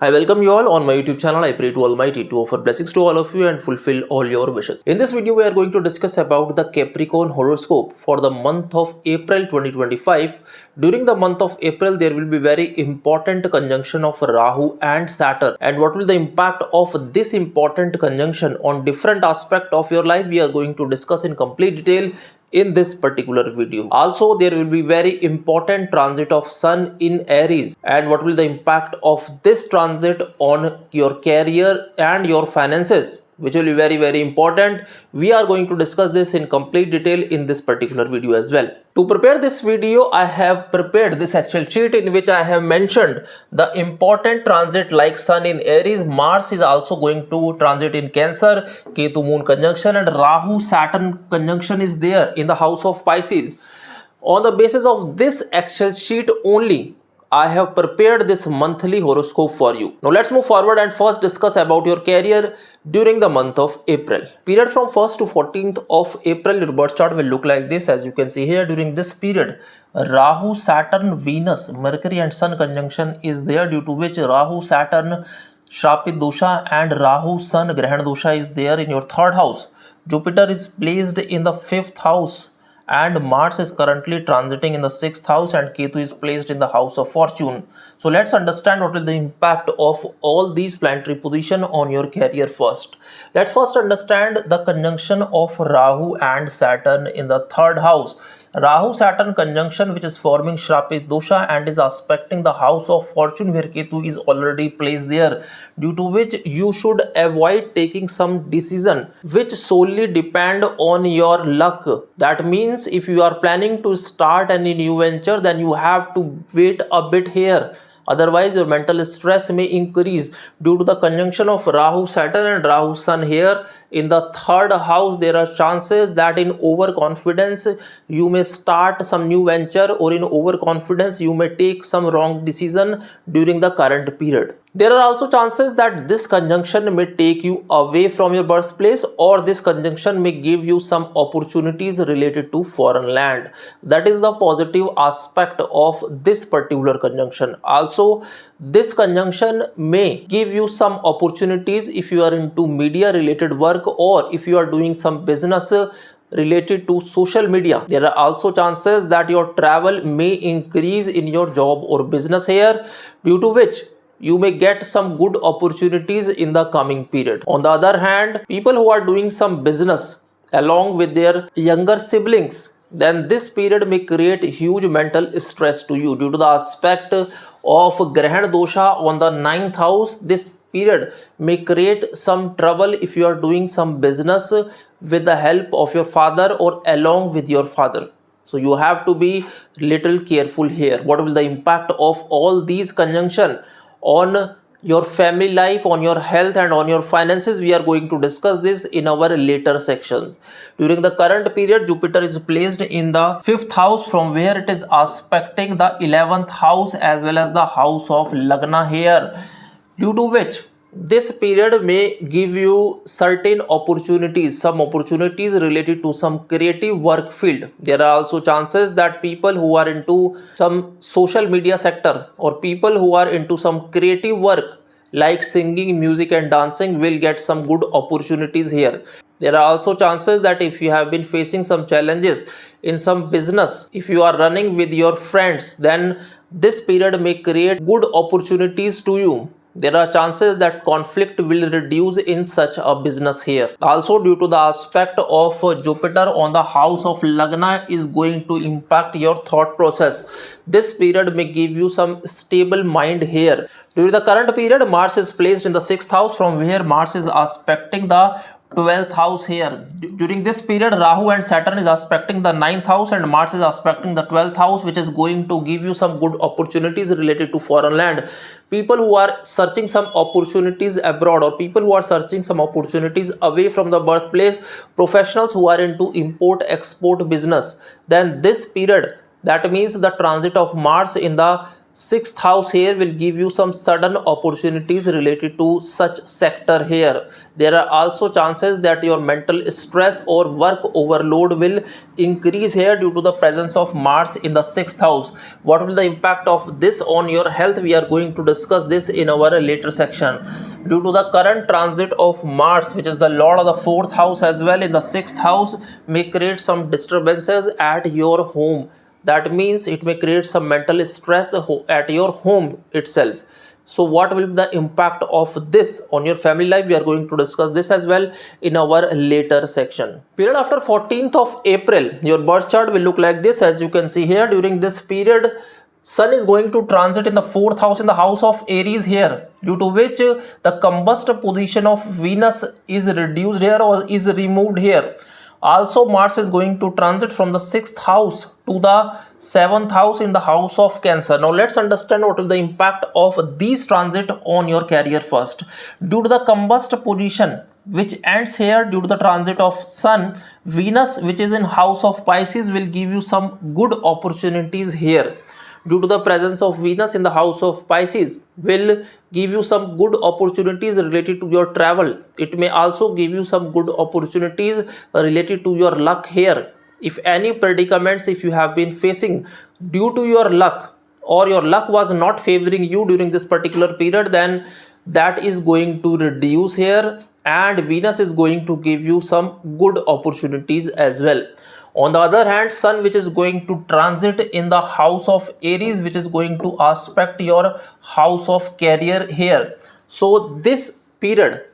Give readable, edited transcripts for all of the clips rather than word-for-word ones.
I welcome you all on my YouTube channel. I pray to Almighty to offer blessings to all of you and fulfill all your wishes. In this video, we are going to discuss about the Capricorn horoscope for the month of April 2025. During the month of April, there will be very important conjunction of Rahu and Saturn. And what will the impact of this important conjunction on different aspect of your life? We are going to discuss in complete detail in this particular video. Also, there will be very important transit of Sun in Aries, and what will the impact of this transit on your career and your finances, which will be very important. We are going to discuss this in complete detail in this particular video as well. To prepare this video, I have prepared this Excel sheet in which I have mentioned the important transit like Sun in Aries, Mars is also going to transit in Cancer, Ketu Moon conjunction, and Rahu Saturn conjunction is there in the house of Pisces. On the basis of this Excel sheet only, I have prepared this monthly horoscope for you. Now let's move forward and first discuss about your career during the month of April. Period from 1st to 14th of April, your birth chart will look like this. As you can see here, during this period, Rahu, Saturn, Venus, Mercury and Sun conjunction is there, due to which Rahu, Saturn, Shrapit dosha and Rahu, Sun, Grahan dosha is there in your third house. Jupiter is placed in the fifth house, and Mars is currently transiting in the 6th house, and Ketu is placed in the house of fortune. So let's understand what is the impact of all these planetary position on your career first. Let's first understand the conjunction of Rahu and Saturn in the third house. Rahu Saturn conjunction, which is forming Shrapit dosha and is aspecting the house of fortune where Ketu is already placed there, due to which you should avoid taking some decision which solely depend on your luck. That means if you are planning to start any new venture, then you have to wait a bit here. Otherwise, your mental stress may increase due to the conjunction of Rahu Saturn and Rahu Sun here. In the third house, there are chances that in overconfidence, you may start some new venture, or in overconfidence, you may take some wrong decision during the current period. There are also chances that this conjunction may take you away from your birthplace, or this conjunction may give you some opportunities related to foreign land. That is the positive aspect of this particular conjunction. Also, this conjunction may give you some opportunities if you are into media related work, or if you are doing some business related to social media. There are also chances that your travel may increase in your job or business here, due to which you may get some good opportunities in the coming period. On the other hand, people who are doing some business along with their younger siblings, then this period may create huge mental stress to you due to the aspect of Grahan dosha on the 9th house. This period may create some trouble if you are doing some business with the help of your father or along with your father. So you have to be little careful here. What will the impact of all these conjunction on your family life, on your health and on your finances? We are going to discuss this in our later sections. During the current period, Jupiter is placed in the 5th house, from where it is aspecting the 11th house as well as the house of Lagna here, due to which this period may give you certain opportunities, some opportunities related to some creative work field. There are also chances that people who are into some social media sector, or people who are into some creative work like singing, music and dancing, will get some good opportunities here. There are also chances that if you have been facing some challenges in some business, if you are running with your friends, then this period may create good opportunities to you. There are chances that conflict will reduce in such a business here. Also, due to the aspect of Jupiter on the house of Lagna is going to impact your thought process. This period may give you some stable mind here. During the current period, Mars is placed in the 6th house, from where Mars is aspecting the 12th house here. During this period, Rahu and Saturn is aspecting the 9th house, and Mars is aspecting the 12th house, which is going to give you some good opportunities related to foreign land. People who are searching some opportunities abroad, or people who are searching some opportunities away from the birthplace, professionals who are into import export business, then this period, that means the transit of Mars in the sixth house here will give you some sudden opportunities related to such sector here. There are also chances that your mental stress or work overload will increase here due to the presence of Mars in the sixth house. What will the impact of this on your health? We are going to discuss this in our later section. Due to the current transit of Mars, which is the lord of the fourth house as well in the sixth house, may create some disturbances at your home. That means it may create some mental stress at your home itself. So what will be the impact of this on your family life? We are going to discuss this as well in our later section. Period after 14th of April, your birth chart will look like this. As you can see here, during this period, Sun is going to transit in the fourth house, in the house of Aries here, due to which the combust position of Venus is reduced here or is removed here. Also, Mars is going to transit from the sixth house to the seventh house in the house of Cancer. Now, let's understand what is the impact of these transit on your career first. Due to the combust position, which ends here due to the transit of Sun, Venus, which is in house of Pisces, will give you some good opportunities here. Due to the presence of Venus in the house of Pisces, will give you some good opportunities related to your travel. It may also give you some good opportunities related to your luck here. If any predicaments if you have been facing due to your luck, or your luck was not favoring you during this particular period, then that is going to reduce here, and Venus is going to give you some good opportunities as well. On the other hand, Sun, which is going to transit in the house of Aries, which is going to aspect your house of career here. So this period,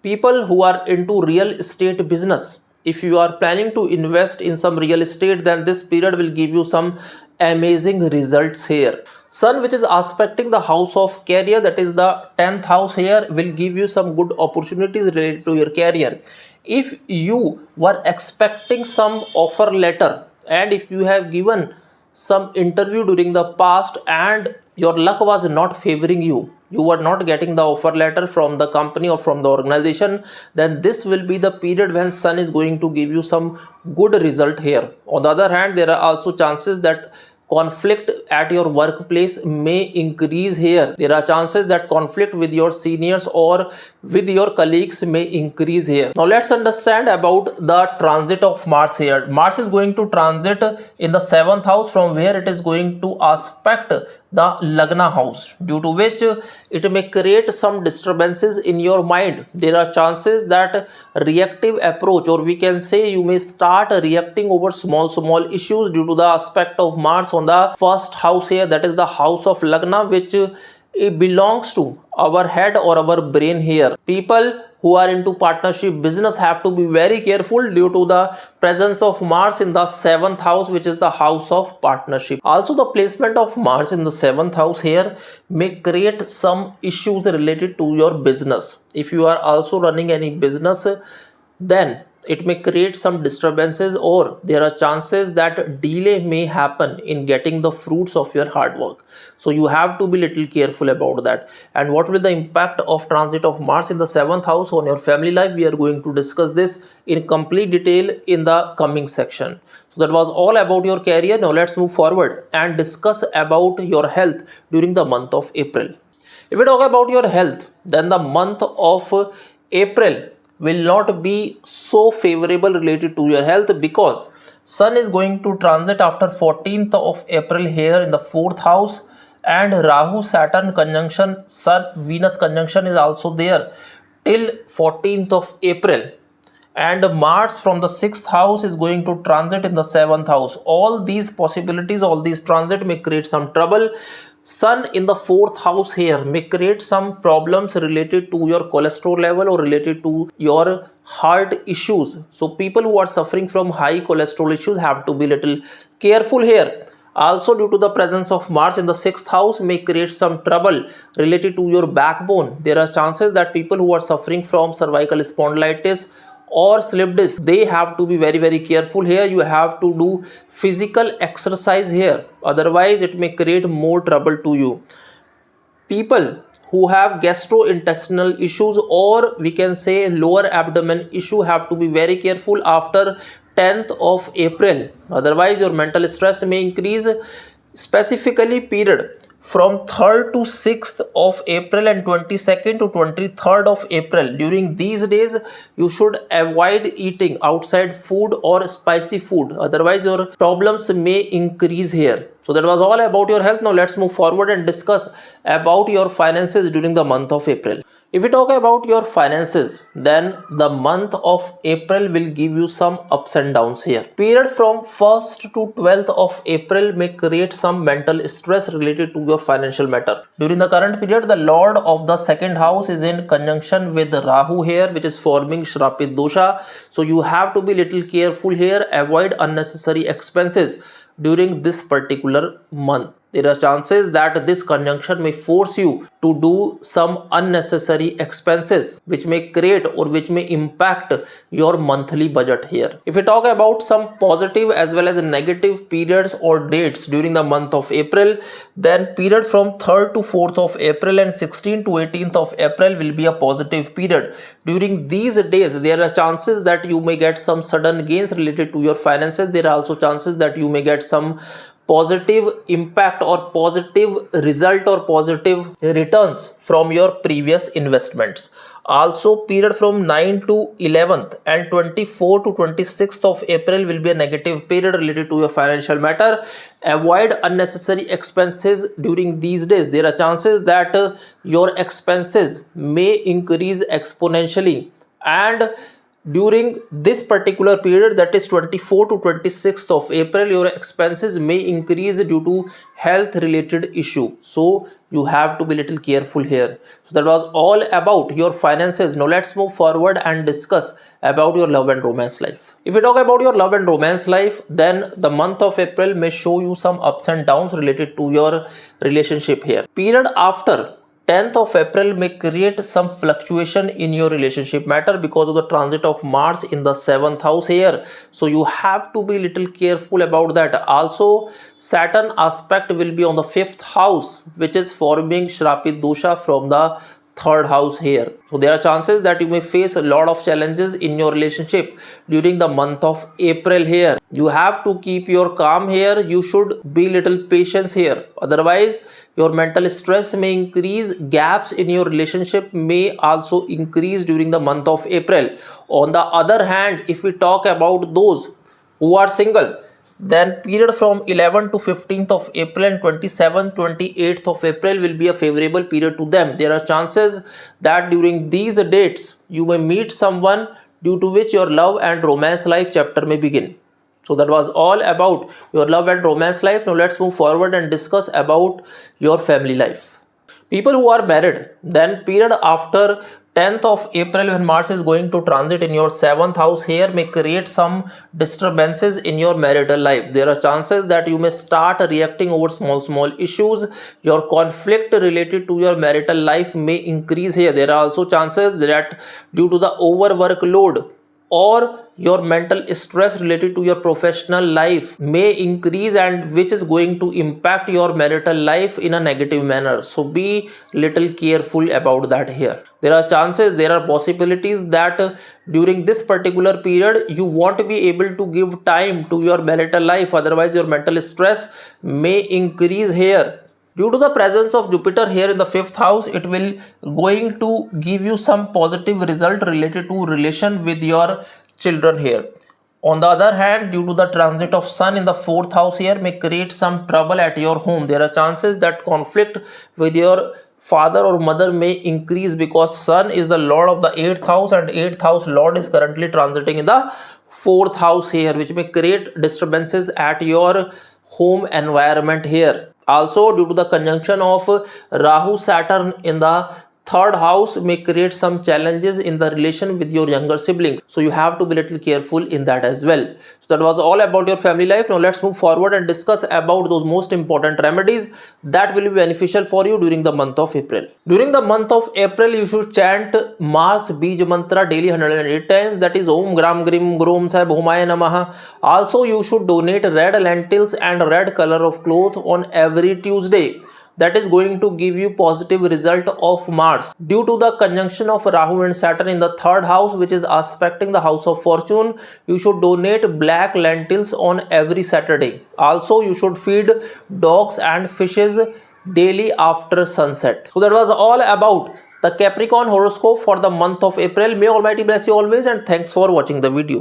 people who are into real estate business, if you are planning to invest in some real estate, then this period will give you some amazing results here. Sun, which is aspecting the house of career, that is the 10th house here, will give you some good opportunities related to your career. If you were expecting some offer letter, and if you have given some interview during the past and your luck was not favoring you, you were not getting the offer letter from the company or from the organization, then this will be the period when Sun is going to give you some good result here. On the other hand, there are also chances that conflict at your workplace may increase here. There are chances that conflict with your seniors or with your colleagues may increase here. Now let's understand about the transit of Mars here. Mars is going to transit in the seventh house, from where it is going to aspect the Lagna house, due to which it may create some disturbances in your mind. There are chances that reactive approach, or we can say you may start reacting over small issues due to the aspect of Mars on the first house here, that is the house of Lagna, which it belongs to our head or our brain here. People who are into partnership business have to be very careful due to the presence of Mars in the seventh house, which is the house of partnership. Also, the placement of Mars in the seventh house here may create some issues related to your business. If you are also running any business, then it may create some disturbances, or there are chances that delay may happen in getting the fruits of your hard work. So you have to be little careful about that. And what will the impact of transit of Mars in the seventh house on your family life? We are going to discuss this in complete detail in the coming section. So that was all about your career. Now let's move forward and discuss about your health during the month of April. If we talk about your health, then the month of April will not be so favorable related to your health, because Sun is going to transit after 14th of April here in the fourth house, and Rahu Saturn conjunction, Sun Venus conjunction is also there till 14th of April, and Mars from the sixth house is going to transit in the seventh house. All these possibilities, all these transit may create some trouble. Sun in the fourth house here may create some problems related to your cholesterol level or related to your heart issues. So people who are suffering from high cholesterol issues have to be little careful here. Also, due to the presence of Mars in the sixth house may create some trouble related to your backbone. There are chances that people who are suffering from cervical spondylitis or slip disc, they have to be very careful here. You have to do physical exercise here, otherwise it may create more trouble to you. People who have gastrointestinal issues, or we can say lower abdomen issue, have to be very careful after 10th of April, otherwise your mental stress may increase. Specifically period from 3rd to 6th of April and 22nd to 23rd of April. During these days, you should avoid eating outside food or spicy food. Otherwise, your problems may increase here. So that was all about your health. Now let's move forward and discuss about your finances during the month of April. If we talk about your finances, then the month of April will give you some ups and downs here. Period from 1st to 12th of April may create some mental stress related to your financial matter. During the current period, the Lord of the second house is in conjunction with Rahu here, which is forming Shrapit Dosha. So you have to be little careful here, avoid unnecessary expenses during this particular month. There are chances that this conjunction may force you to do some unnecessary expenses which may create or which may impact your monthly budget here. If we talk about some positive as well as negative periods or dates during the month of April, then period from 3rd to 4th of April and 16th to 18th of April will be a positive period. During these days, there are chances that you may get some sudden gains related to your finances. There are also chances that you may get some positive impact or positive result or positive returns from your previous investments. Also, period from 9 to 11th and 24 to 26th of April will be a negative period related to your financial matter. Avoid unnecessary expenses during these days. There are chances that your expenses may increase exponentially, and during this particular period, that is 24 to 26th of April, your expenses may increase due to health related issue. So you have to be little careful here. So that was all about your finances. Now let's move forward and discuss about your love and romance life. If we talk about your love and romance life, then the month of April may show you some ups and downs related to your relationship here. Period after 10th of April may create some fluctuation in your relationship matter because of the transit of Mars in the 7th house here. So you have to be little careful about that. Also, Saturn aspect will be on the 5th house, which is forming Shrapit Dosha from the 3rd house here. So there are chances that you may face a lot of challenges in your relationship during the month of April here. You have to keep your calm here. You should be little patience here. Otherwise, your mental stress may increase. Gaps in your relationship may also increase during the month of April. On the other hand, if we talk about those who are single, then period from 11th to 15th of April and 27th, 28th of April will be a favorable period to them. There are chances that during these dates, you may meet someone due to which your love and romance life chapter may begin. So that was all about your love and romance life. Now let's move forward and discuss about your family life. People who are married, then period after 10th of April when Mars is going to transit in your 7th house here may create some disturbances in your marital life. There are chances that you may start reacting over small issues. Your conflict related to your marital life may increase here. There are also chances that due to the overwork load or your mental stress related to your professional life may increase, and which is going to impact your marital life in a negative manner. So be little careful about that here. There are chances, there are possibilities that during this particular period you won't be able to give time to your marital life. Otherwise, your mental stress may increase here. Due to the presence of Jupiter here in the 5th house, it will going to give you some positive result related to relation with your children here. On the other hand, due to the transit of Sun in the 4th house here may create some trouble at your home. There are chances that conflict with your father or mother may increase because Sun is the Lord of the 8th house and 8th house Lord is currently transiting in the 4th house here, which may create disturbances at your home environment here. Also, due to the conjunction of Rahu Saturn in the 3rd house may create some challenges in the relation with your younger siblings. So you have to be a little careful in that as well. So that was all about your family life. Now let's move forward and discuss about those most important remedies that will be beneficial for you during the month of April. During the month of April, you should chant Mars Bij Mantra daily 108 times. That is Om Gram Grim Grom Sahib Humaya Namaha. Also, you should donate red lentils and red color of cloth on every Tuesday. That is going to give you positive result of Mars. Due to the conjunction of Rahu and Saturn in the 3rd house, which is aspecting the house of fortune, you should donate black lentils on every Saturday. Also, you should feed dogs and fishes daily after sunset. So that was all about the Capricorn horoscope for the month of April. May Almighty bless you always, and thanks for watching the video.